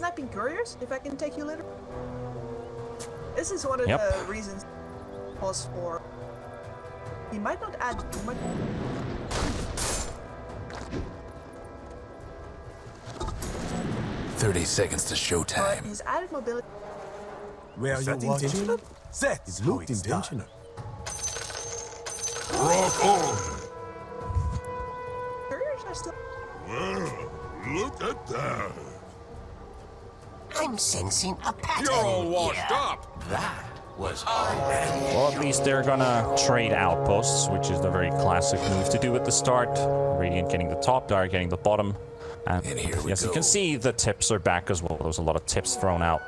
sniping couriers, if I can take you later. This is one of the reasons pause for. He might not add too much. "30 seconds to showtime." But his added mobility. Where are you watching? That is looked intentional. Rock on! Couriers are still. Well, look at that. I'm sensing a pattern. You're all washed here. up. That was already. Well, at least they're gonna trade outposts, which is the very classic move to do at the start. Radiant getting the top, Dire getting the bottom. And here we yes, you go. can see the tips are back as well. There was a lot of tips thrown out.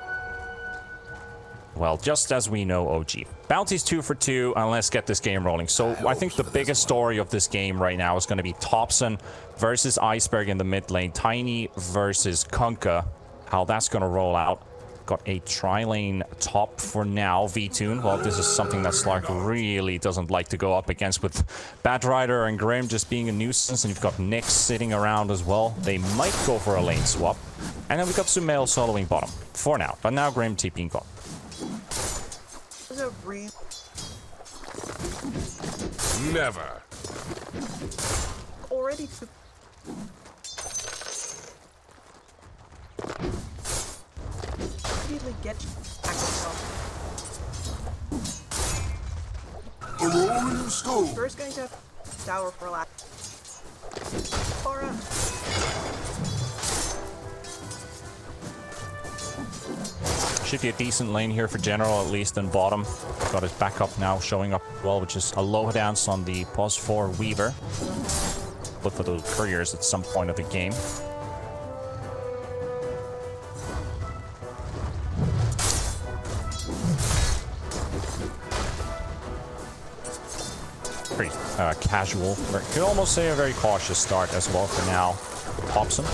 Well, just as we know, OG. Bounty's 2 for 2, and let's get this game rolling. So I think the biggest story of this game right now is going to be Topson versus Iceberg in the mid lane. Tiny versus Kunkka. How that's going to roll out. Got a tri-lane top for now. V-Tune. Well, this is something that Slark really doesn't like to go up against, with Batrider and Grim just being a nuisance. And you've got Nyx sitting around as well. They might go for a lane swap. And then we've got Sumail soloing bottom for now. But now Grim TPing top. Never. Already. Immediately get back A rolling stone. First going to have tower for a lap. Far out. Should be a decent lane here for General, at least in bottom. Got his backup now showing up well, which is a low dance on the pause for Weaver. Look for those couriers at some point of the game. Pretty casual. You could almost say a very cautious start as well for now. Topson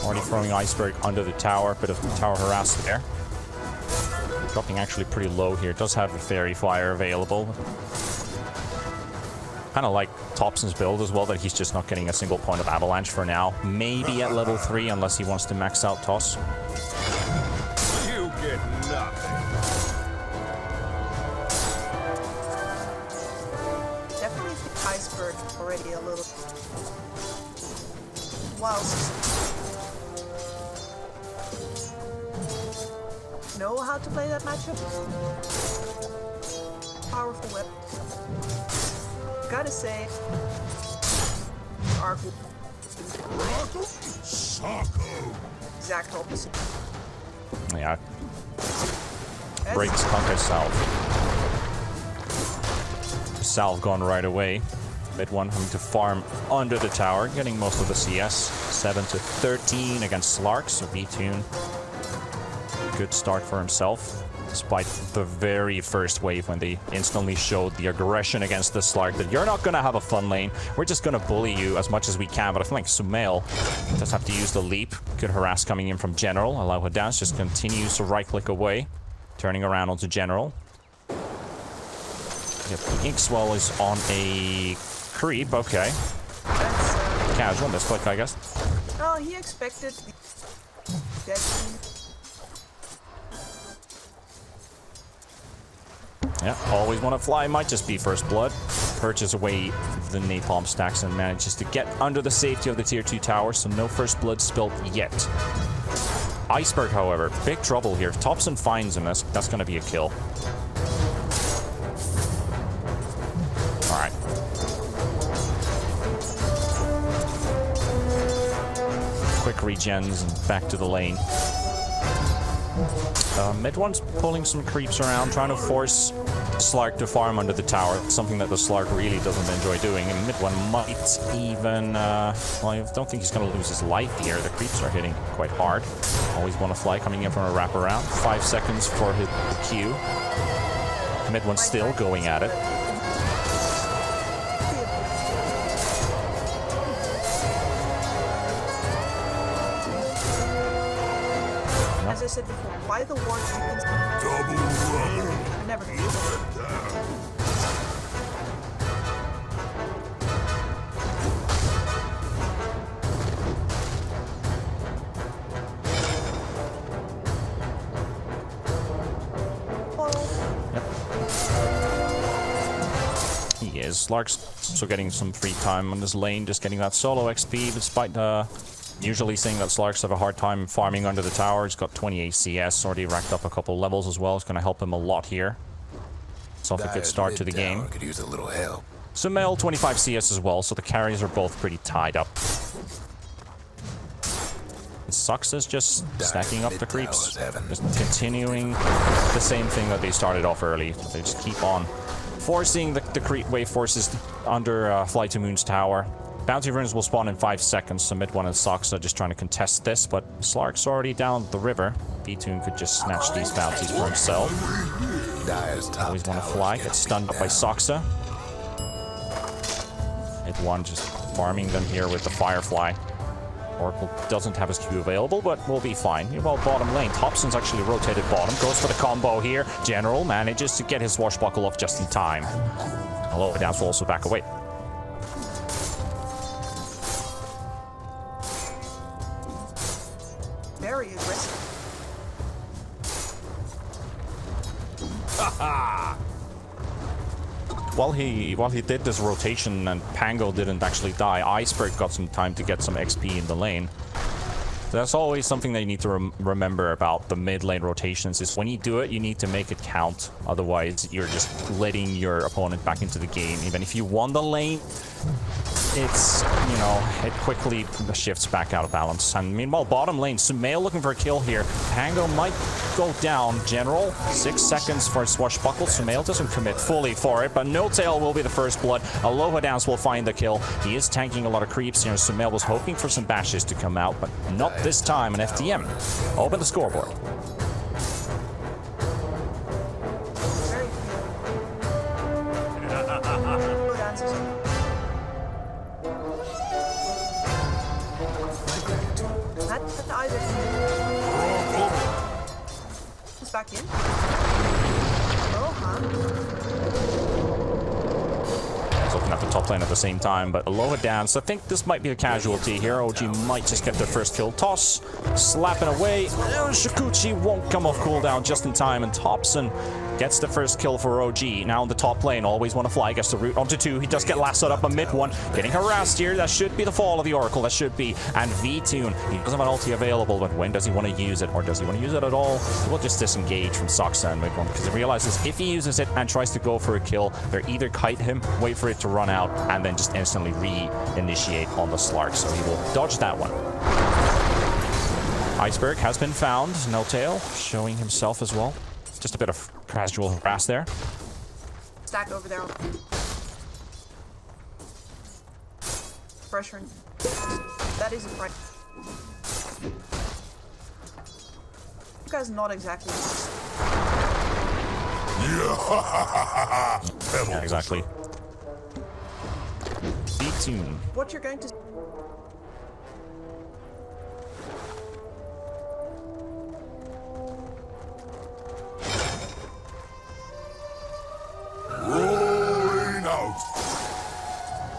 already throwing Iceberg under the tower. Bit of tower harass there. Dropping actually pretty low here. Does have a Fairy Fire available. Kind of like Topson's build as well, that he's just not getting a single point of Avalanche for now. Maybe at level 3, unless he wants to max out Toss. You get nothing. Definitely think Iceberg already a little. Whilst know how to play that matchup. Powerful whip. Gotta say, Arc exact opposite. Yeah. Breaks Kunkka's salve. Salve gone right away. Mid one having to farm under the tower, getting most of the CS. 7 to 13 against Slark, so V-Tune. Good start for himself, despite the very first wave when they instantly showed the aggression against the Slark that you're not going to have a fun lane. We're just going to bully you as much as we can. But I feel like Sumail does have to use the leap. Good harass coming in from General. Allow her dance, just continues to right-click away. Turning around onto General. Yep, Inkswell is on a creep. Okay. That's, Casual misclick, I guess. oh, he expected the dead team. Yeah, always want to fly. Might just be first blood. Purges away the napalm stacks and manages to get under the safety of the tier 2 tower, so no first blood spilt yet. Iceberg, however, big trouble here. If Topson finds him, that's going to be a kill. Alright. Quick regens and back to the lane. Mid one's pulling some creeps around, trying to force Slark to farm under the tower. Something that the Slark really doesn't enjoy doing. And mid one might even... well, I don't think he's going to lose his life here. The creeps are hitting quite hard. Always want to fly coming in from a wraparound. 5 seconds for the Q. Mid one's still going at it. As I said before, why the ward weakens? Double run. Never. He is. Lark's also getting some free time on this lane, just getting that solo XP, despite usually seeing that Slarks have a hard time farming under the tower. He's got 28 CS, already racked up a couple levels as well. It's going to help him a lot here. It's off a good start to the game. Could use a little help. Sumail, 25 CS as well, so the carries are both pretty tied up. Sucks is just stacking up the creeps, just continuing the same thing that they started off early. They just keep on forcing the creep wave forces under FlyToMoon's tower. Bounty runes will spawn in 5 seconds, so mid one and Sox are just trying to contest this, but Slark's already down the river. VToon could just snatch these bounties for himself. Always want to fly, gets stunned up by Soxa. Mid one just farming them here with the Firefly. Oracle doesn't have his Q available, but we'll be fine. Well, bottom lane. Topson's actually rotated bottom. Goes for the combo here. General manages to get his swashbuckle off just in time. Hello, Dance will also back away. Very aggressive. While he did this rotation and Pango didn't actually die, Iceberg got some time to get some XP in the lane. So that's always something that you need to remember about the mid lane rotations, is when you do it, you need to make it count. Otherwise, you're just letting your opponent back into the game. Even if you won the lane, it's, you know, it quickly shifts back out of balance. And meanwhile, bottom lane, Sumail looking for a kill here. Pango might go down. General, 6 seconds for a swashbuckle. Sumail doesn't commit fully for it, but No Tail will be the first blood. Aloha Dance will find the kill. He is tanking a lot of creeps here. Sumail was hoping for some bashes to come out, but not this time. And FTM open the scoreboard. Very good answers. Not either. He's back in. Oh, huh? He's looking at the top lane at the same time, but Aloha Dance, I think this might be a casualty here. OG might just get their first kill. Toss, slapping away. Shikuchi won't come off cooldown just in time, and Topson gets the first kill for OG. Now in the top lane, always want to fly, gets the route onto 2. He does get lassoed up a mid one, getting harassed here. That should be the fall of the Oracle, that should be. And VToon, he doesn't have an ulti available, but when does he want to use it? Or does he want to use it at all? He will just disengage from Soxa and mid one, because he realizes if he uses it and tries to go for a kill, they're either kite him, wait for it to run out, and then just instantly re-initiate on the Slark. So he will dodge that one. Iceberg has been found. No Tail showing himself as well. Just a bit of casual harass there. Stack over there. Pressure. That is a right. You guys not exactly. Yeah, exactly. VToon. What you're going to.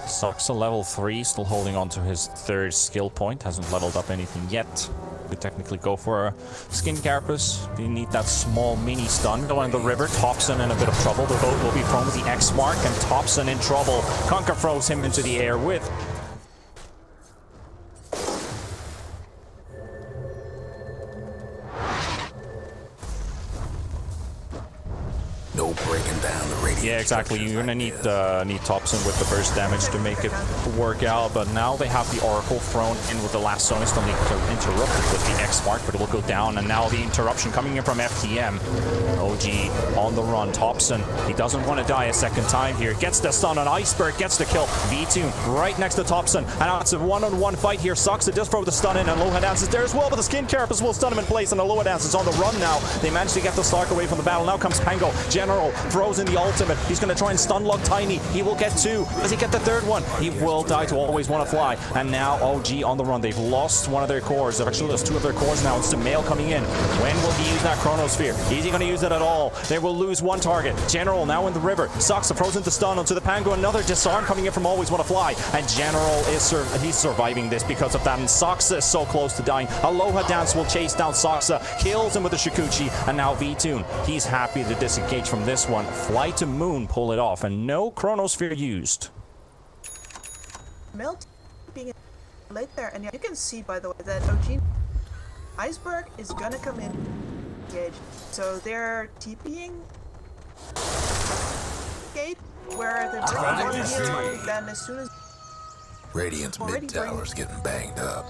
Soxa level 3, still holding on to his 3rd skill point. Hasn't leveled up anything yet. Could technically go for a skin carapace. You need that small mini stun. Going the river. Topson in a bit of trouble. The boat will be thrown with the X mark, and Topson in trouble. Conker throws him into the air with No breaking down the radiant. yeah, exactly. You're gonna need Topson with the burst damage to make it work out. But now they have the Oracle thrown in with the last zone. Still need to interrupt it with the X mark, but it will go down. And now the interruption coming in from FTM. OG on the run. Topson, he doesn't want to die a second time here. Gets the stun on Iceberg, gets the kill. VToon right next to Topson. And now it's a one-on-one fight here. Soxa does throw the stun in, and Aloha Dance is there as well, but the skin carapace will stun him in place, and Aloha Dance is on the run now. They managed to get the Slark away from the battle. Now comes Pango. General throws in the ultimate. He's going to try and stun lock Tiny. He will get 2. Does he get the 3rd one? He will die to Always Want to Fly. And now OG on the run. They've lost one of their cores. They've actually lost 2 of their cores now. It's the Mail coming in. When will he use that Chronosphere? Is he going to use it at all? They will lose 1 target. General now in the river. Soxa throws into stun onto the Pango. Another disarm coming in from Always Want to Fly. And General is he's surviving this because of that. And Soxa is so close to dying. Aloha Dance will chase down Soxa. Kills him with the Shikuchi. And now VToon. He's happy to disengage from this one. FlyToMoon FlyToMoon pull it off, and no Chronosphere used. Melt being late there, and you can see, by the way, that OG Iceberg is gonna come in engage. So they're TPing gate where they're bringing one hero, then as soon as Radiant's mid tower's getting banged up.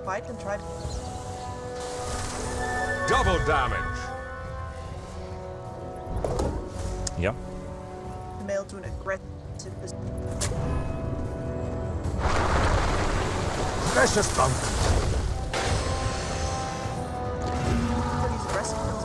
fight and try to Double damage. Yep. mail to an aggressive Precious bump. pretty aggressive kills.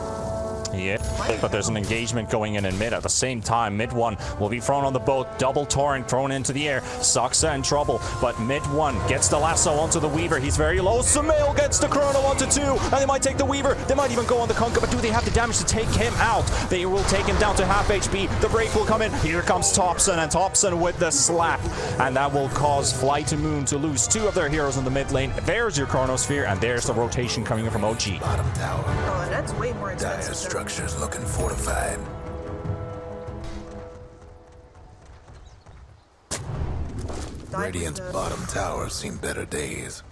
Yeah, but there's an engagement going in mid at the same time. Mid one will be thrown on the boat. Double torrent thrown into the air. Saksa in trouble, but mid one gets the lasso onto the Weaver. He's very low. Sumail gets the Chrono onto 2, and they might take the Weaver. They might even go on the Kunkka, but do they have the damage to take him out? They will take him down to half HP. The break will come in. Here comes Topson, and Topson with the slap, and that will cause FlyToMoon to lose 2 of their heroes in the mid lane. There's your Chronosphere, and there's the rotation coming in from OG. Bottom tower. Oh, and that's way more Dire expensive. structures looking fortified. Radiant's bottom tower seen better days.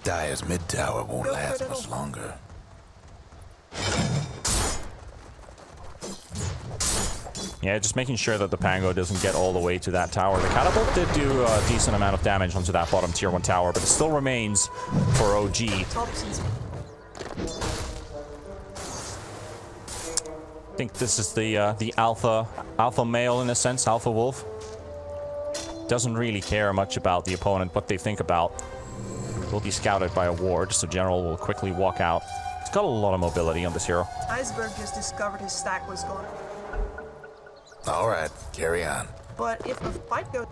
Dire's mid tower won't Go last critical. much longer. Yeah, just making sure that the Pango doesn't get all the way to that tower. The Catapult did do a decent amount of damage onto that bottom tier 1 tower, but it still remains for OG. Topson's I think this is the alpha male in a sense, alpha wolf. Doesn't really care much about the opponent, what they think about. Will be scouted by a ward, so General will quickly walk out. He's got a lot of mobility on this hero. Iceberg just discovered his stack was gone. All right, carry on. But if the fight goes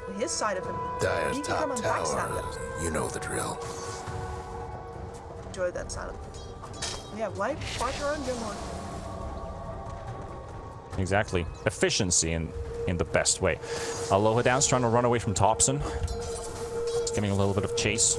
on his side of him, Dire's he can come top and backstab them. tower, you know the drill. Enjoy that side of him. Yeah, life, fight your own General. Exactly. Efficiency in the best way. Aloha Down's trying to run away from Topson. Just giving a little bit of chase.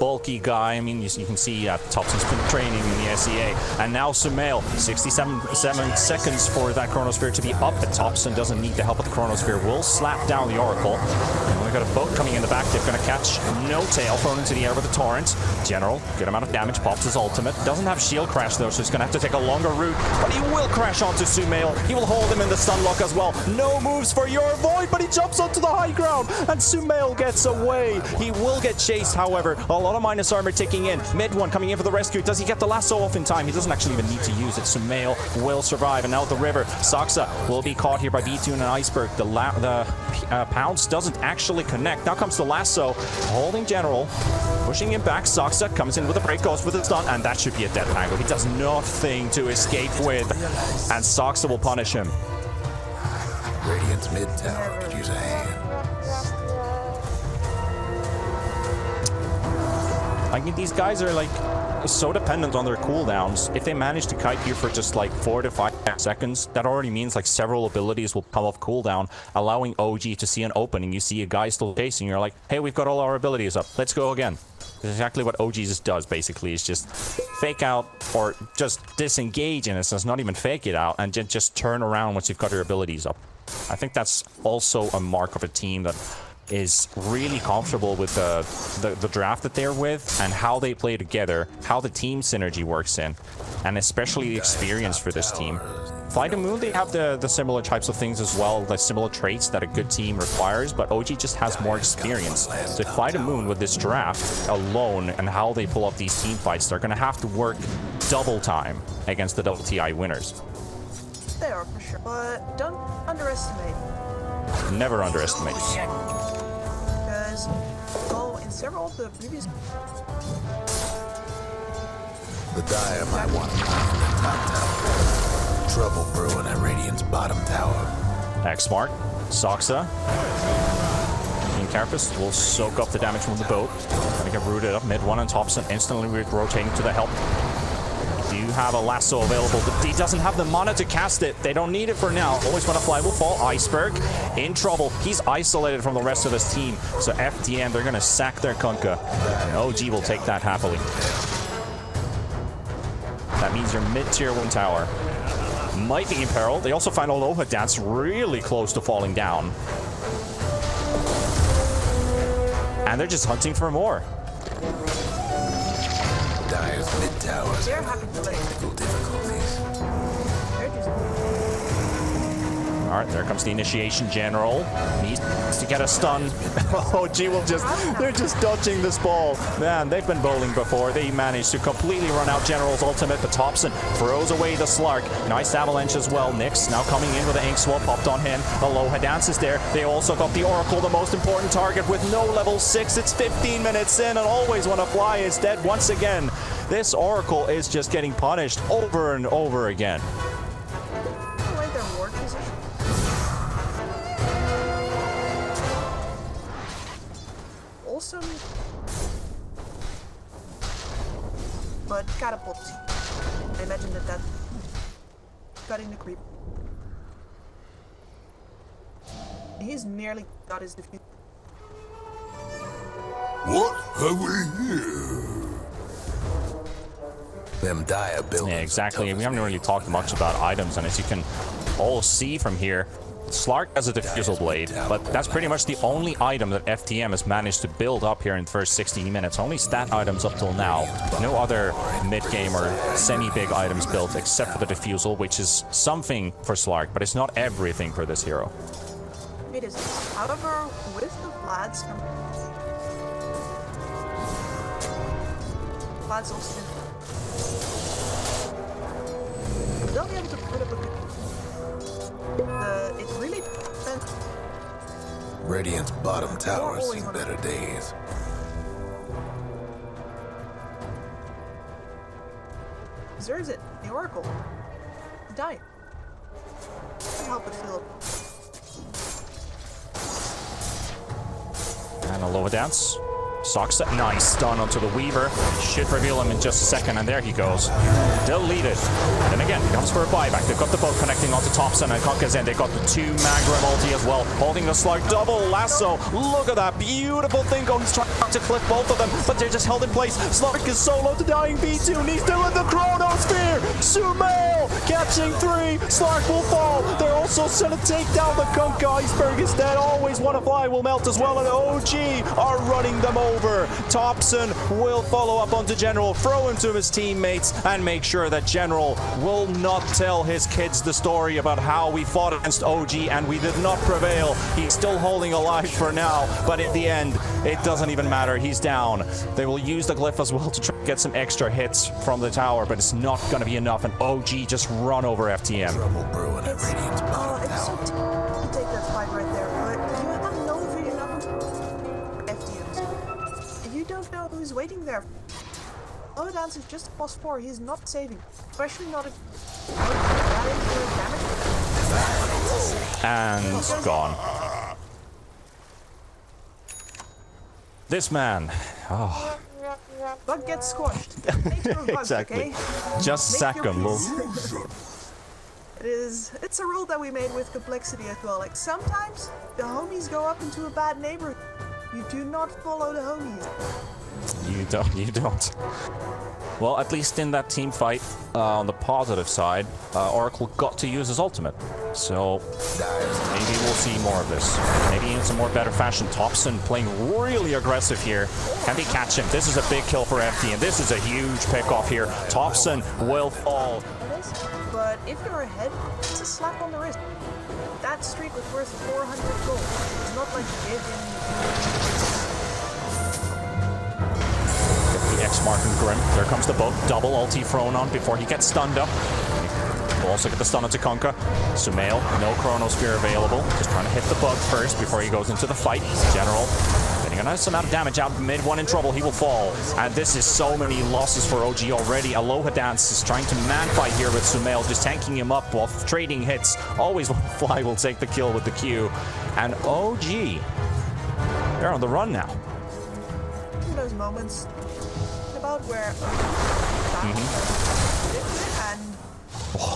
Bulky guy. I mean, you can see Topson's been training in the SEA. And now Sumail. 67 seconds for that Chronosphere to be up. But Topson doesn't need the help of the Chronosphere. Will slap down the Oracle. And we've got a boat coming in the back. They're going to catch No Tail thrown into the air with a torrent. General, good amount of damage. Pops his ultimate. Doesn't have shield crash though, so he's going to have to take a longer route. But he will crash onto Sumail. He will hold him in the stun lock as well. No moves for your Void, but he jumps onto the high ground. And Sumail gets away. He will get chased, however. A lot of minus armor ticking in. Mid one coming in for the rescue. Does he get the lasso off in time? He doesn't actually even need to use it. Sumail will survive. And now the river. Saksa will be caught here by B2 and Iceberg. The pounce doesn't actually connect. Now comes the lasso. Holding General. Pushing him back. Saksa comes in with a break. Goes for the stun. And that should be a dead Pango. He does nothing to escape with. And Saksa will punish him. Radiant's mid tower could use a hand. I mean, these guys are like so dependent on their cooldowns. If they manage to kite you for just like 4 to 5 seconds, that already means like several abilities will come off cooldown, allowing OG to see an opening. You see a guy still chasing, you're like, hey, we've got all our abilities up. Let's go again. That's exactly what OG just does, basically. Is just fake out or just disengage in a sense, not even fake it out, and just turn around once you've got your abilities up. I think that's also a mark of a team that is really comfortable with the draft that they're with and how they play together, how the team synergy works in, and especially the experience for this team. FlyToMoon, they have the similar types of things as well, the similar traits that a good team requires, but OG just has more experience. So FlyToMoon with this draft alone and how they pull up these team fights, they're going to have to work double time against the WTI winners. They are for sure, but don't underestimate. Never underestimate. Because, well, in several of the previous... The Dire might want to climb the top tower. Trouble brewing at Radiant's bottom tower. X-Smart, Saksa, and Carapace will soak up the damage from the boat. Gonna get rooted up mid one, and Topson instantly rotating to the help. Do you have a lasso available? But he doesn't have the mana to cast it. They don't need it for now. Always when a fly will fall. Iceberg in trouble. He's isolated from the rest of his team. So FDM, they're going to sack their Kunkka. And OG will take that happily. That means your mid-tier 1 tower might be in peril. They also find Aloha Dance really close to falling down. And they're just hunting for more. Dire's mid towers They're have happy to play. technical difficulties. They're just All right, there comes the initiation general. Needs to get a stun. OG will just, they're just dodging this ball. Man, they've been bowling before. They managed to completely run out General's ultimate, but Topson throws away the Slark. Nice avalanche as well. Nyx now coming in with the ink swap, popped on him. Aloha Dance is there. They also got the Oracle, the most important target with no level 6. It's 15 minutes in and Always Wanna Fly is dead once again. This Oracle is just getting punished over and over again. I like their ward position. Awesome. But catapults. I imagine that cutting the creep. He's nearly got his defeat. What have we here? Them dire buildings. Yeah, exactly. We haven't really talked much about items, and as you can all see from here, Slark has a diffusal blade, but that's pretty much the only item that FTM has managed to build up here in the first 60 minutes. Only stat items up till now. No other mid-game or semi-big items built except for the diffusal, which is something for Slark, but it's not everything for this hero. It is. However, with the Vlads also they'll be able to put up a good. It really depends. Radiant's bottom tower's seen better days. Deserves it. The Oracle. The die. Can't help but feel it. And Aloha Dance. Socks it. Nice stun onto the Weaver. Should reveal him in just a second, and there he goes. Deleted. Then again, he comes for a buyback. They've got the boat connecting onto Topson and Conker's End. They've got the 2 Magram ulti as well. Holding the Slark. Double lasso. Look at that beautiful thing going. He's trying to clip both of them, but they're just held in place. Slark is solo to dying B2, and he's doing the Chronosphere. Sumail catching 3. Slark will fall. They're also going to take down the Kunkka. Iceberg is dead. Always Wanna Fly will melt as well, and OG are running them over. Topson will follow up onto General, throw him to his teammates, and make sure that General will not tell his kids the story about how we fought against OG and we did not prevail. He's still holding alive for now, but in the end, it doesn't even matter. He's down. They will use the glyph as well to try to get some extra hits from the tower, but it's not going to be enough, and OG just run over FTM. Trouble brewing at Radiant's bottom It's so tower. to take that fight right there, but you have no vision of FTMs. You don't know who's waiting there. Aloha Dance is just a plus 4. He's not saving, especially not a damage. And gone. This man. Oh. Bug gets squashed. Exactly. Okay? Just Make sack your him. peace. It's a rule that we made with complexity as well. Like, sometimes the homies go up into a bad neighborhood. You do not follow the homies. You don't. Well, at least in that team fight, on the positive side, Oracle got to use his ultimate. So maybe we'll see more of this. Maybe in some more better fashion. Topson playing really aggressive here. Can they catch him? This is a big kill for FD, and this is a huge pickoff here. Topson will fall. But if you're ahead, it's a slap on the wrist. That streak was worth 400 gold. It's not like you did in the X marking Grim. There comes the boat. Double ulti thrown on before he gets stunned up. We'll also get the stun onto Kunkka. Sumail, no Chronosphere available. Just trying to hit the bug first before he goes into the fight. General getting a nice amount of damage out mid. One in trouble, he will fall. And this is so many losses for OG already. Aloha Dance is trying to man fight here with Sumail, just tanking him up while trading hits. Always Fly will take the kill with the Q. And OG, they're on the run now. those moments about where and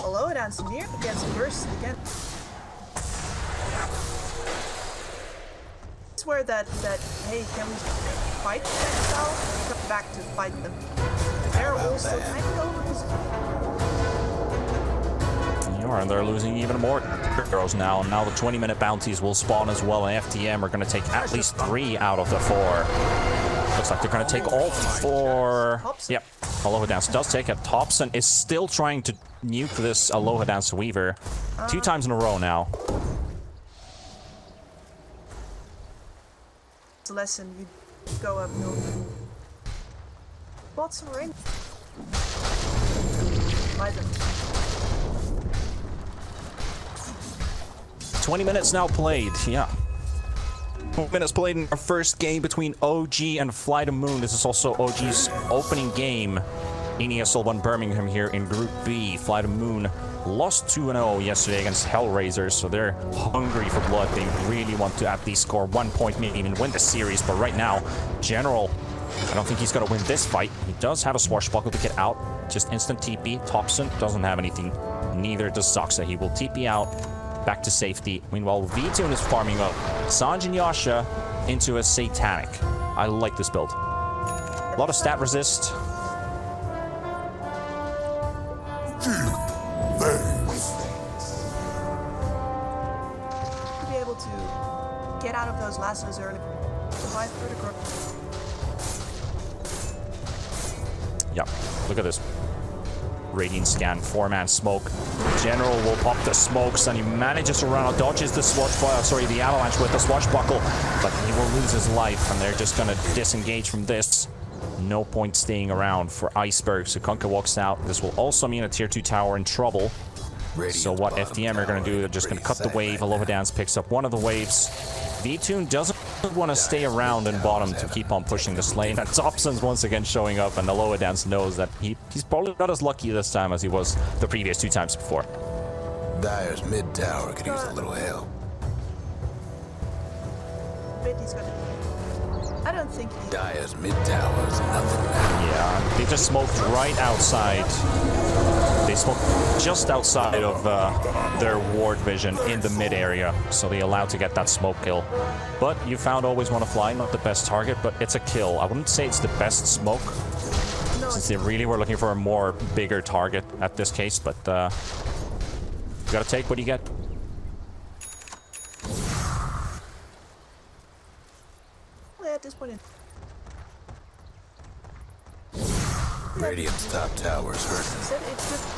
Aloha Dance near gets bursted again. It's where that hey, can we fight style come back to fight them. They're also kind of over. The are, and they're losing even more heroes now. And now the 20-minute bounties will spawn as well, and FTM are going to take at least 3 out of the 4. Looks like they're going to take all 4. Yep, Aloha Dance does take it. Topson is still trying to nuke this Aloha Dance Weaver 2 times in a row now. It's a lesson. You go up no. Bought some ring. Buy them. 20 minutes now played, yeah. 20 minutes played in our first game between OG and FlyToMoon. This is also OG's opening game in ESL ONE Birmingham here in Group B. FlyToMoon lost 2-0 yesterday against Hellraisers, so they're hungry for blood. They really want to at least score 1 point, maybe even win the series. But right now, General, I don't think he's going to win this fight. He does have a swashbuckle to get out. Just instant TP. Topson doesn't have anything. Neither does Saksa. He will TP out back to safety. Meanwhile, VTune is farming up Sanj and Yasha into a Satanic. I like this build. A lot of stat resist. To be able to get out of those lassos early. Survive through the group. Yep, look at this. Radiant scan, 4-man smoke. General will pop the smokes and he manages to run out, dodges the the avalanche with the swashbuckle, but he will lose his life and they're just gonna disengage from this. No point staying around for Iceberg, so Kunkka walks out. This will also mean a tier 2 tower in trouble. So what FDM are gonna do, they're just gonna cut the wave. Aloha Dance picks up one of the waves. VTune doesn't want to stay around in bottom to keep on pushing this lane. And Topson's once again showing up, and Aloha Dance knows that he's probably not as lucky this time as he was the previous 2 times before. Dire's mid tower could use a little help. Bet he's gonna. I don't think he. Dire's mid tower is nothing now. Yeah, they just smoked right outside. They smoked just outside of their ward vision in the mid area, so they allowed to get that smoke kill. But you found Always Wanna Fly, not the best target, but it's a kill. I wouldn't say it's the best smoke, since they really were looking for a more bigger target at this case, but you gotta take what you get. At this point in. Radiant's top tower's hurting. Said it's just.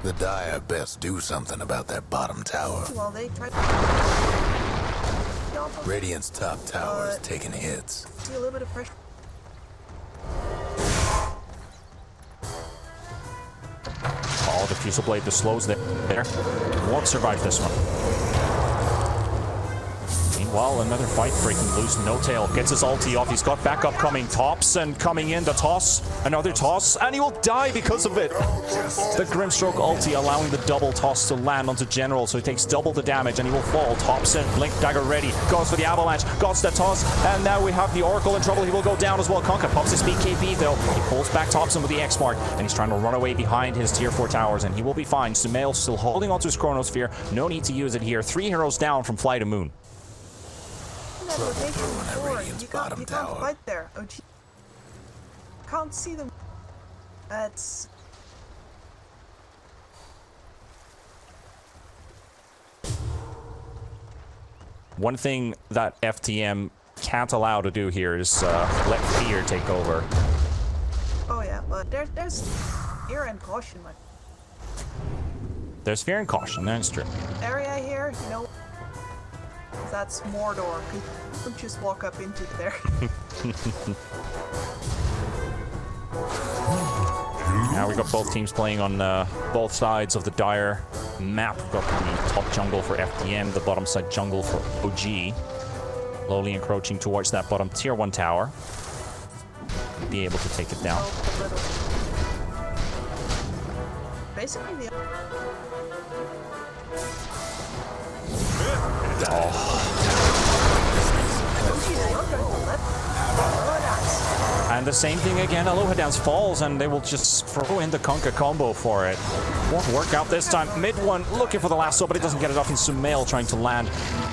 The Dire best do something about that bottom tower. Well, they tried. Radiant's top tower is taking hits. See a little bit of pressure. Oh, the Fusel Blade, the slows there. Won't survive this one. Meanwhile, another fight breaking loose. No Tail gets his ulti off. He's got backup coming. Topson coming in. The toss. Another toss. And he will die because of it. The Grimstroke ulti allowing the double toss to land onto General. So he takes double the damage and he will fall. Topson, Blink Dagger ready. Goes for the avalanche. Goes the toss. And now we have the Oracle in trouble. He will go down as well. Kunkka pops his BKB though. He pulls back Topson with the X mark. And he's trying to run away behind his tier 4 towers. And he will be fine. Sumail still holding onto his Chronosphere. No need to use it here. 3 heroes down from FlyToMoon. You can't fight there. OG. Can't see them. That's. One thing that FTM can't allow to do here is let fear take over. Oh yeah, but there's fear and caution, man. There's fear and caution, that's true. Area here, you know. That's Mordor. You don't just walk up into there. Now we got both teams playing on both sides of the Dire map. We've got the top jungle for FDM, the bottom side jungle for OG. Slowly encroaching towards that bottom tier 1 tower. Be able to take it down. Basically, the. And the same thing again, Aloha Dance falls and they will just throw in the Kunkka combo for it. Won't work out this time. Mid one looking for the lasso, but it doesn't get it off. In Sumail trying to land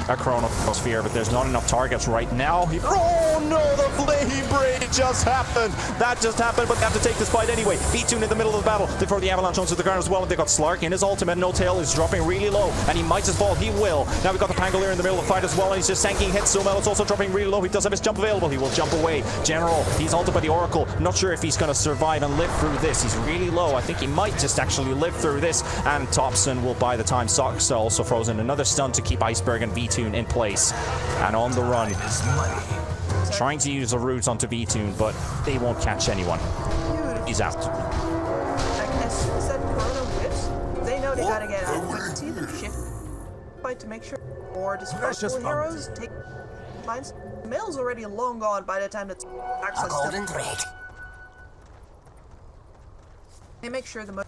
a Chronosphere, but there's not enough targets right now. Oh no, the flame break just happened. That just happened, but they have to take this fight anyway. V2 in the middle of the battle. They throw the avalanche onto the ground as well, and they got Slark in his ultimate. No tail is dropping really low, and he might just fall. He will. Now we've got the Pangolier in the middle of the fight as well, and he's just sanking hits. Sumail is also dropping really low. He does have his jump available. He will jump away. General, he's ulted by the Oracle. Not sure if he's going to survive and live through this. He's really low. I think he might just actually live through this, and Topson will buy the time. Soxa also throws in another stun to keep Iceberg and V2 in place. And on the run, trying to use the roots onto V2, but they won't catch anyone. He's out. Like, as soon as that Corona whips, they know they gotta get out. But see them shift fight to make sure more disposable heroes take lines. Mail's already long gone by the time that access golden thread. They make sure the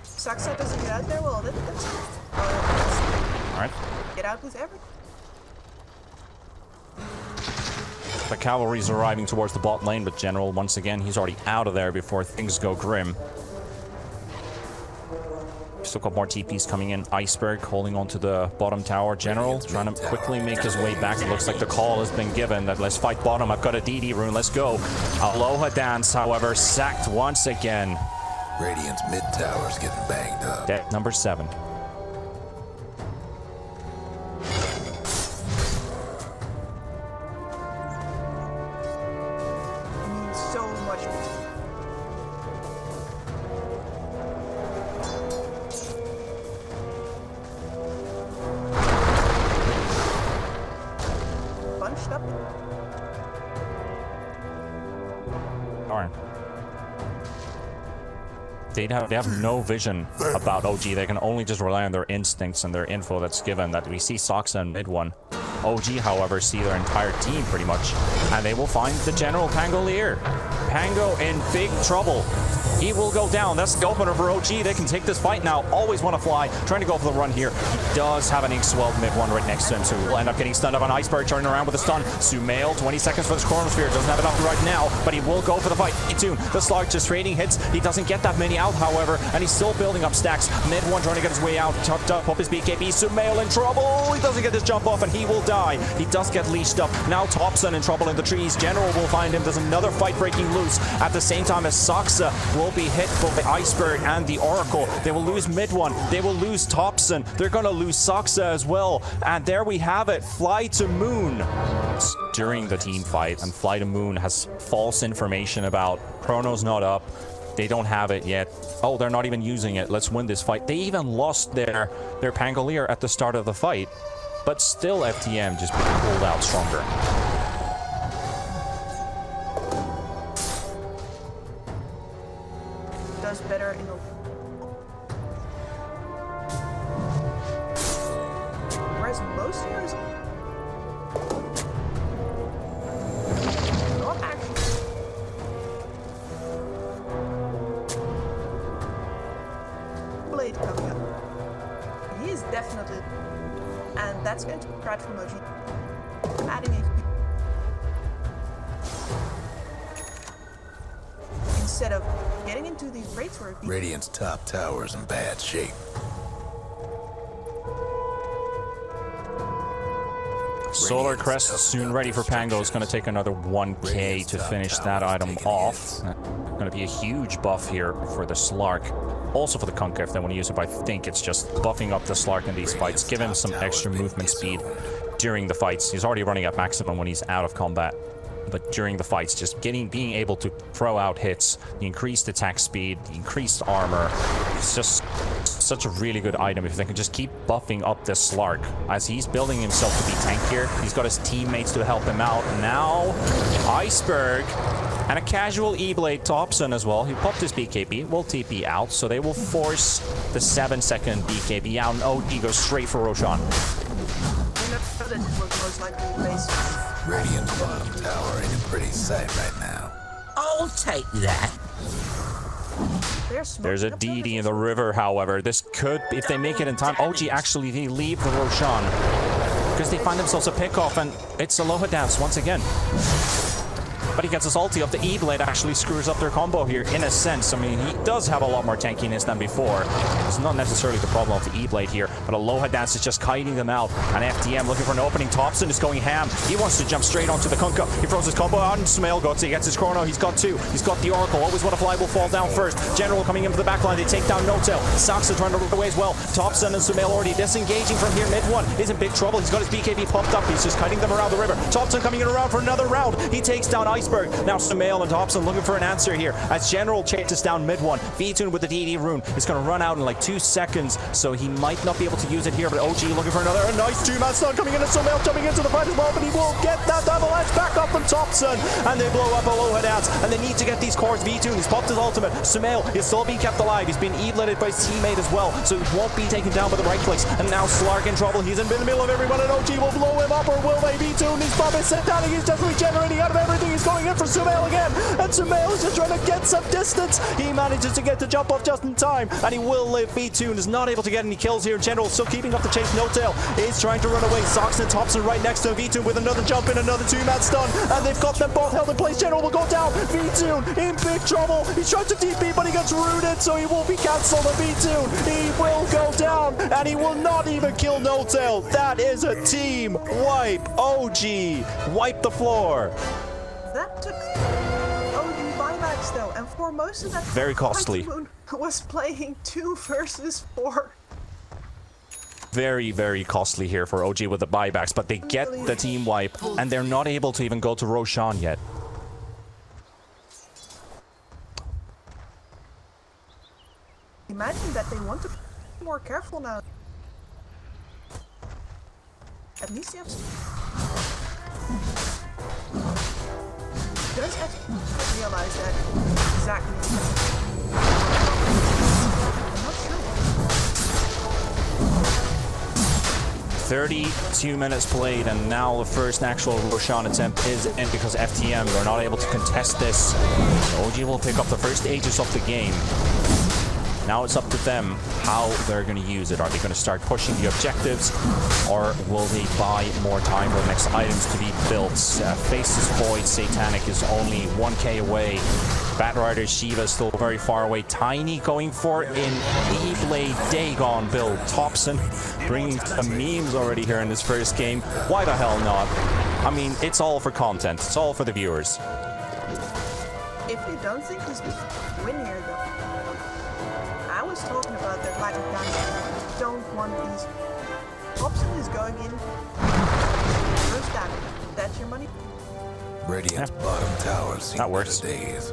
Saxa doesn't get out there. Well, that's Alright. Get out with everything. The cavalry's arriving towards the bot lane, but General, once again, he's already out of there before things go grim. Still got more TPs coming in. Iceberg holding on to the bottom tower. General trying to quickly make his way back. It looks like the call has been given that let's fight bottom. I've got a DD rune. Let's go. Aloha Dance, however, sacked once again. Radiant's mid tower's getting banged up. Death number 7. So much. Bunched up. Darn. They have no vision about OG. They can only just rely on their instincts and their info that's given. That we see Soxa in mid one. OG, however, see their entire team pretty much, and they will find the General Pangolier. Pango in big trouble. He will go down. That's the opener for OG. They can take this fight now. Always want to fly. Trying to go for the run here. He does have an Ink-Swelled mid one right next to him, so he will end up getting stunned up on Iceberg. Turning around with a stun. Sumail, 20 seconds for this Chronosphere. Doesn't have enough right now, but he will go for the fight. V2, the Slark just trading hits. He doesn't get that many out, however, and he's still building up stacks. Mid one trying to get his way out. Tucked up his BKB. Sumail in trouble. He doesn't get his jump off, and he will die. He does get leashed up. Now Topson in trouble in the trees. General will find him. There's another fight breaking loose at the same time as Soxa will be hit by Iceberg and the Oracle. They will lose mid one. They will lose Topson. They're going to lose Soxa as well. And there we have it. FlyToMoon. It's during the team fight, and FlyToMoon has false information about Chrono's not up. They don't have it yet. Oh, they're not even using it. Let's win this fight. They even lost their Pangolier at the start of the fight. But still FTM just pulled out stronger. Does better in the... Whereas most heroes... Not actually. Blade coming up. He is definitely... And that's going to be right from OG. Adding HP. Instead of getting into the rates where Radiant's top tower's in bad shape. Solar Crest soon ready for Pango. Is going to take another 1k to finish that item off. Going to be a huge buff here for the Slark. Also for the Kunkka if they want to use it, but I think it's just buffing up the Slark in these fights. Give him some extra movement speed during the fights. He's already running at maximum when he's out of combat. But during the fights, just being able to throw out hits, the increased attack speed, the increased armor, it's just such a really good item if they can just keep buffing up this Slark. As he's building himself to be tankier, he's got his teammates to help him out. Now, Iceberg and a casual E-Blade Topson as well. He popped his BKB, will TP out, so they will force the 7-second BKB out, and OG goes straight for Roshan. Radiant's bottom tower ain't a pretty sight right now. I'll take that. There's a DD in the river, however. This could, if they make it in time, OG actually they leave the Roshan because they find themselves a pickoff, and it's Aloha Dance once again. but he gets his ulti up. The E-Blade actually screws up their combo here, in a sense. I mean, he does have a lot more tankiness than before. It's not necessarily the problem of the E-Blade here, but Aloha Dance is just kiting them out. And FDM looking for an opening. Topson is going ham. He wants to jump straight onto the Kunkka. He throws his combo out, and Sumail goes. He gets his chrono. He's got two. He's got the Oracle. Always want to fly will fall down first. General coming into the backline. They take down Notel. Saxa trying to run away as well. Topson and Sumail already disengaging from here. Mid one is in big trouble. He's got his BKB popped up. He's just kiting them around the river. Topson coming in around for another round. He takes down Iceberg. Now Sumail and Topson looking for an answer here as General chases down mid one. VTune with the DD rune is going to run out in like 2 seconds, so he might not be able to use it here, but OG looking for another nice two-man stun coming in, and Sumail jumping into the fight as well, but he will get that avalanche back up from Topson, and they blow up Aloha Dance, and they need to get these cores. VTune, he's popped his ultimate. Sumail is still being kept alive. He's been E-bladed by his teammate as well, so he won't be taken down by the right clicks, and now Slark in trouble. He's in the middle of everyone, and OG will blow him up, or will they? VTune, he's probably sent down, he's just regenerating out of everything. He's going in for Sumail again, and Sumail is just trying to get some distance. He manages to get the jump off just in time, and he will live. VTune is not able to get any kills here. General still keeping up the chase. Notail is trying to run away. Sox and Topson right next to him. VTune with another jump in, another two-man stun, and they've got them both held in place. General will go down. VTune in big trouble. He's trying to TP, but he gets rooted, so he will be cancelled. And VTune, he will go down, and he will not even kill Notail. That is a team wipe. OG wipe the floor. That took OG buybacks though, and for most of that, Very costly. FlyToMoon was playing 2 versus 4. Very, very costly here for OG with the buybacks, but they get the team wipe, and they're not able to even go to Roshan yet. Imagine that they want to be more careful now. At least you have does actually realize that exactly. I'm not sure. 32 minutes played, and now the first actual Roshan attempt is in because FTM are not able to contest this. OG will pick up the first ages of the game. Now it's up to them how they're going to use it. Are they going to start pushing the objectives, or will they buy more time for the next items to be built? Faces Void Satanic is only 1k away. Batrider Shiva is still very far away. Tiny going for an E-Blade Dagon build. Topson bringing some memes already here in this first game. Why the hell not? I mean, it's all for content. It's all for the viewers. If you don't think he's win here though, I was talking about the lack of damage. Don't want these. Topson is going in. First damage. That's your money. Radiant's bottom tower seen That works. better days.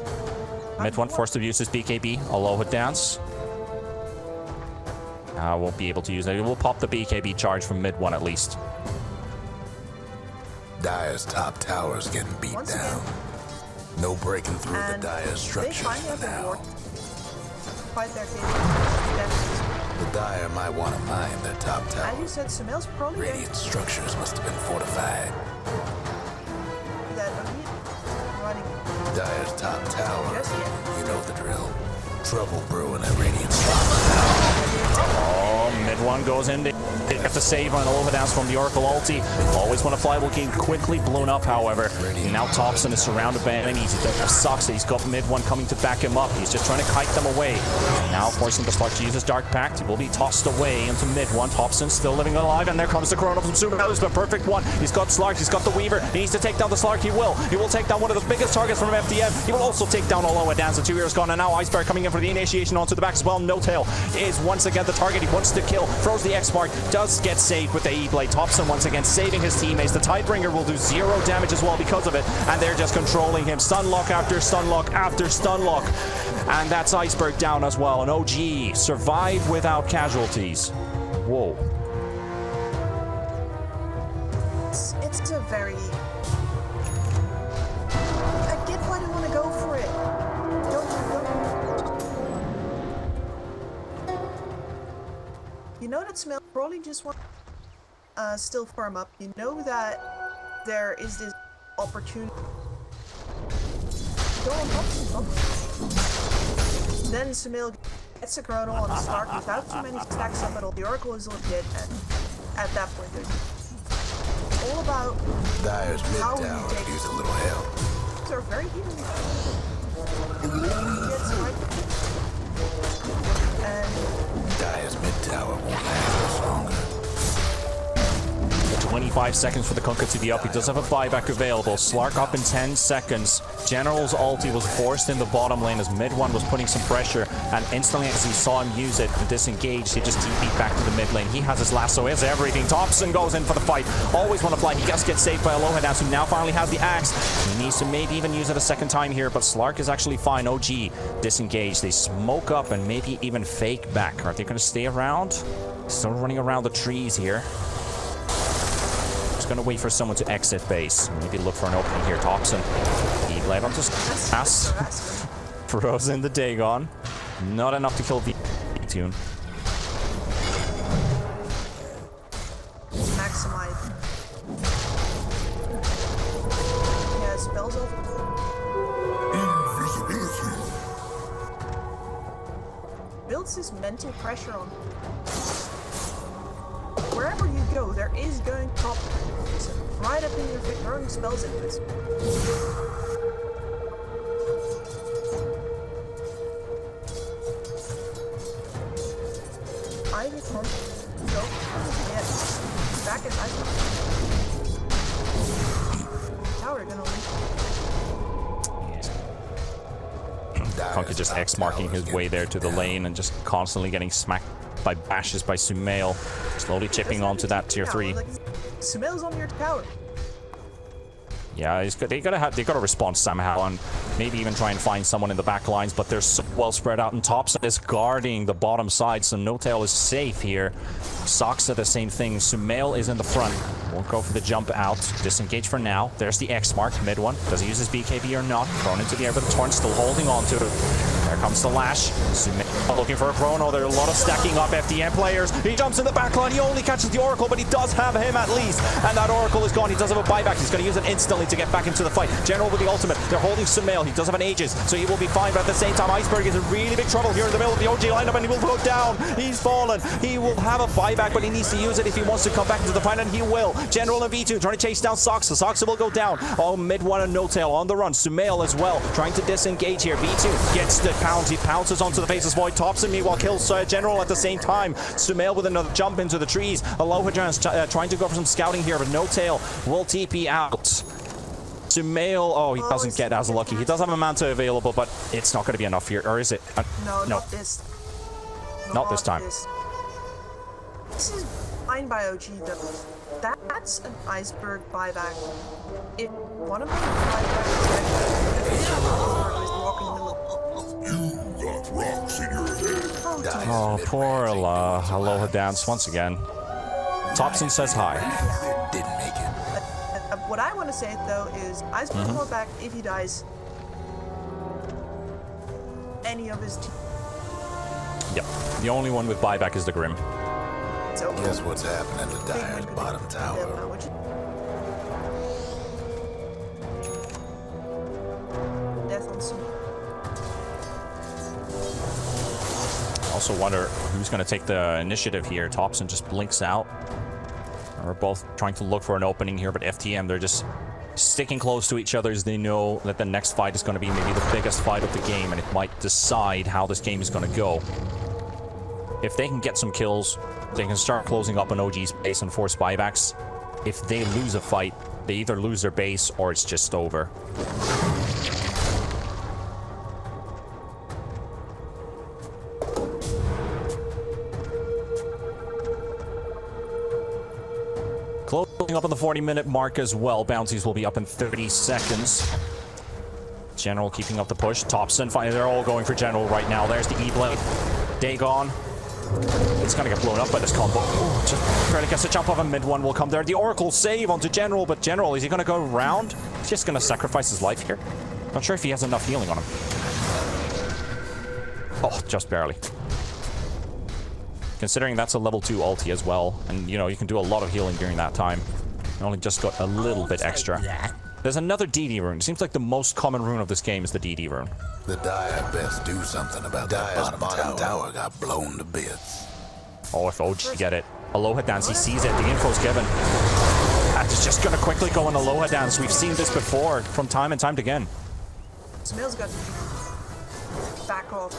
Mid one forced to use his BKB. Aloha Dance. Won't be able to use it. It will pop the BKB charge from mid one at least. Dire's top tower's getting beat Once down. again. No breaking through the And Dire they structures finally for have a now. ward. Fight their game. The Dire might want to mine their top As tower. you said, Sumail's probably going Radiant structures must have been fortified. to that running Dire's top tower. just yet. You know the drill. Trouble brewing at Radiant. Oh, mid one goes in. They have to save on Aloha Dance from the Oracle ulti. Always want to fly will gain quickly blown up, however. Now Topson is surrounded by enemies. It sucks that he's got mid one coming to back him up. He's just trying to kite them away. Now forcing the Slark to use his Dark Pact. He will be tossed away into mid one. Topson still living alive, and there comes the Chrono from Sumail. It's the perfect one. He's got Slark, he's got the Weaver. He needs to take down the Slark. He will. He will take down one of the biggest targets from FDM. He will also take down Aloha Dance. The 2 years gone, and now Iceberg coming in for the initiation onto the back as well. Notail is once again the target. He wants to kill. Throws the X-Mark. Does get saved with the E-Blade. Topson once again saving his teammates. The Tidebringer will do 0 damage as well because of it, and they're just controlling him. Stunlock after stunlock after stunlock, and that's Iceberg down as well. And OG survive without casualties. Whoa. It's a very. I get why they want to go for it. You know that Sumail probably just want still farm up. You know that there is this opportunity. Go on up. Then Sumail gets a chrono on the Slark without too many stacks up at all. The Oracle is legit, and at that point, it's all about Dire's mid how you tower take could use a little help. Things are very heated. Gets right. And Dire's mid tower won't last much longer. 25 seconds for the Kunkka to be up. He does have a buyback available. Slark up in 10 seconds. General's ulti was forced in the bottom lane as mid one was putting some pressure, and instantly as he saw him use it and disengage, he just TP'd back to the mid lane. He has his lasso, he has everything. Topson goes in for the fight. Always want to fly. He just gets saved by Aloha Dance, who now finally has the axe. He needs to maybe even use it a second time here, but Slark is actually fine. OG disengage. They smoke up and maybe even fake back. Are they going to stay around? Still running around the trees here. Gonna wait for someone to exit base. Maybe look for an opening here. Topson. He blade on just pass. Throws in the Dagon. Not enough to kill V-Tune. maximize. Yeah, spells over. Invisibility. Builds his mental pressure on. Wherever you go, there is going top. Right up in your face, throwing spells into it. Ivy pump. Go. Yes. Back at Ivy. Tower gonna leave. Kunkka just X-marking his way there to the lane and just constantly getting smacked by bashes by Sumail. Slowly chipping onto that tier 3. Sumail's on your tower. Yeah, they gotta respond somehow and maybe even try and find someone in the back lines, but they're so well spread out, and Topson is guarding the bottom side, so No Tail is safe here. Sox are the same thing. Sumail is in the front. Won't go for the jump out. Disengage for now. There's the X mark, mid one. Does he use his BKB or not? Thrown into the air, but the Torrent still holding on to it. There comes the Lash. Sumail looking for a chrono. There are a lot of stacking up FDM players. He jumps in the back line. He only catches the Oracle, but he does have him at least. And that Oracle is gone. He does have a buyback. He's going to use it instantly to get back into the fight. General with the ultimate. They're holding Sumail. He does have an Aegis, so he will be fine. But at the same time, Iceberg is in really big trouble here in the middle of the OG lineup, and he will go down. He's fallen. He will have a buyback, but he needs to use it if he wants to come back into the fight, and he will. General and V2 trying to chase down Soxa. Soxa will go down. Oh, mid one and No Tail on the run. Sumail as well, trying to disengage here. V2 gets the pounce. He pounces onto the Faceless Void. Topson meanwhile kills General at the same time. Sumail with another jump into the trees. Aloha Giants trying to go for some scouting here, but No Tail will TP out. Sumail, oh, he doesn't get as lucky. He does have a Manta available, but it's not going to be enough here. Or is it? No, not this. Not this time. This is fine by OG, though. That's an Iceberg buyback. If one of them buybacks is walking in the middle. You got rocks in your head. Oh, poor Aloha Dance once again. Topson says hi. Didn't make it. What I want to say, though, is Iceberg will back if he dies any of his team. Yep. The only one with buyback is the Grim. So, Guess what's happening to Dire's bottom tower? Death on some. Also wonder who's going to take the initiative here. Topson just blinks out. We're both trying to look for an opening here, but FTM, they're just sticking close to each other as they know that the next fight is going to be maybe the biggest fight of the game, and it might decide how this game is going to go. If they can get some kills, they can start closing up on OG's base and force buybacks. If they lose a fight, they either lose their base or it's just over. Closing up on the 40-minute mark as well. Bounties will be up in 30 seconds. General keeping up the push. Topson, they're all going for General right now. There's the E-Blade. Dagon. It's going to get blown up by this combo. Ooh, just barely gets a jump off, and mid one will come there. The Oracle save onto General, but General, is he going to go around? He's just going to sacrifice his life here. Not sure if he has enough healing on him. Oh, just barely. Considering that's a level 2 ulti as well, and you know, you can do a lot of healing during that time. You only just got a little bit extra. There's another DD rune. It seems like the most common rune of this game is the DD rune. The Dire best do something about that bottom tower got blown to bits. Oh, if OG get it. Aloha Dance, he sees it. The info's given. And it's just going to quickly go on Aloha Dance. We've seen this before from time and time again. Sumail's got to back off.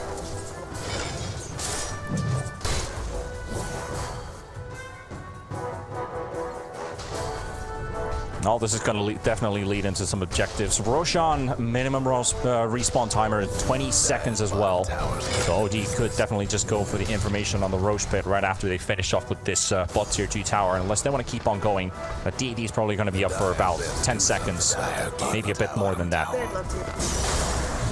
Oh, this is going to definitely lead into some objectives. Roshan, minimum respawn timer, 20 seconds as well. So OD could definitely just go for the information on the Roche pit right after they finish off with this bot tier 2 tower, unless they want to keep on going. DD is probably going to be up for about 10 seconds, maybe a bit more than that. They'd love to.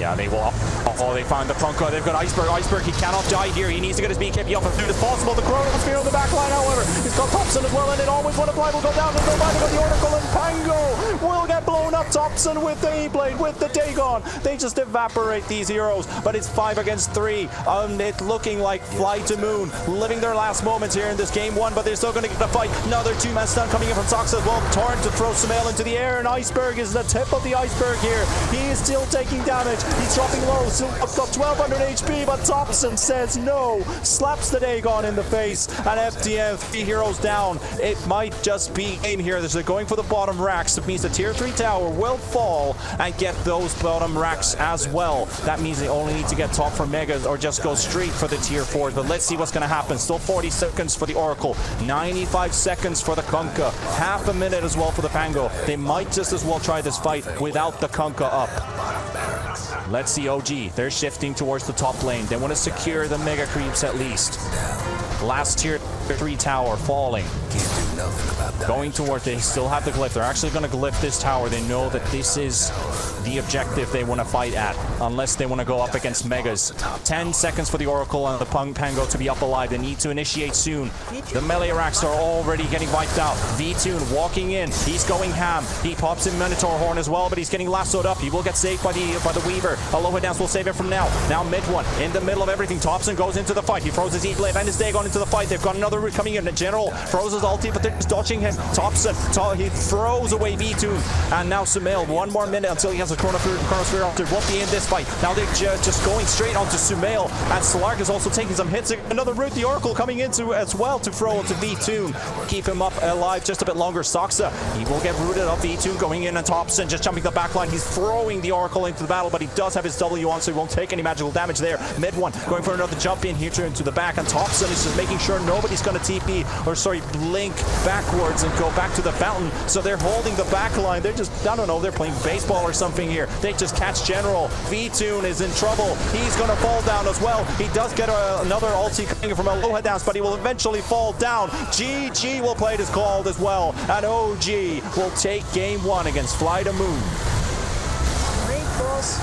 Yeah, they will. Oh, they found the Punko. They've got Iceberg. Iceberg, he cannot die here. He needs to get his BKB up as soon as possible. The Chronosphere on the back line, however. He's got Topson as well, and it always want to fly will go down. They'll go by. They've got the Oracle, and Pango will get blown up. Topson with the E-Blade, with the Dagon. They just evaporate these heroes, but it's 5 against 3. It's looking like FlyToMoon living their last moments here in this game 1, but they're still going to get the fight. Another 2-man stun coming in from Sox as well. Torn to throw Sumail into the air, and Iceberg is the tip of the iceberg here. He is still taking damage. He's dropping low, still up got 1200 HP, but Topson says no, slaps the Dagon in the face, and FTM 3 heroes down. It might just be game here. They're going for the bottom racks. It means the tier 3 tower will fall and get those bottom racks as well. That means they only need to get top for Megas or just go straight for the tier 4. But let's see what's going to happen. Still 40 seconds for the Oracle, 95 seconds for the Kunkka, half a minute as well for the Pango. They might just as well try this fight without the Kunkka up. Let's see OG. They're shifting towards the top lane. They want to secure the mega creeps at least. Last tier 3 tower falling. Going towards, they still have the glyph. They're actually going to glyph this tower. They know that this is the objective they want to fight at, unless they want to go up against Megas. 10 seconds for the Oracle and the Pango to be up alive. They need to initiate soon. The melee racks are already getting wiped out. V-Tune walking in. He's going ham. He pops in Minotaur Horn as well, but he's getting lassoed up. He will get saved by the Weaver. Aloha Dance will save him from now. Now mid one, in the middle of everything. Topson goes into the fight. He throws his E-Blade and his Dagon into the fight. They've got another route coming in. The General throws his ulti, but they're just dodging him. Topson, he throws away V-Tune. And now Sumail, 1 more minute until he has a Chronosphere after. Won't be in this fight. Now they're just going straight onto Sumail. And Slark is also taking some hits. Another route, the Oracle coming into as well to throw into V-Tune. Keep him up alive just a bit longer. Soxa, he will get rooted up. V-Tune going in, and Topson just jumping the back line. He's throwing the Oracle into the battle, but he does have his W on, so he won't take any magical damage there. Mid one, going for another jump in here into the back, and Topson is just making sure nobody's going to TP, or sorry, blink backwards and go back to the fountain. So they're holding the back line. They're just, I don't know, they're playing baseball or something here. They just catch General. V-Tune is in trouble. He's going to fall down as well. He does get another ulti coming from Aloha Dance, but he will eventually fall down. GG will play this called as well, and OG will take game 1 against FlyToMoon. Great boss.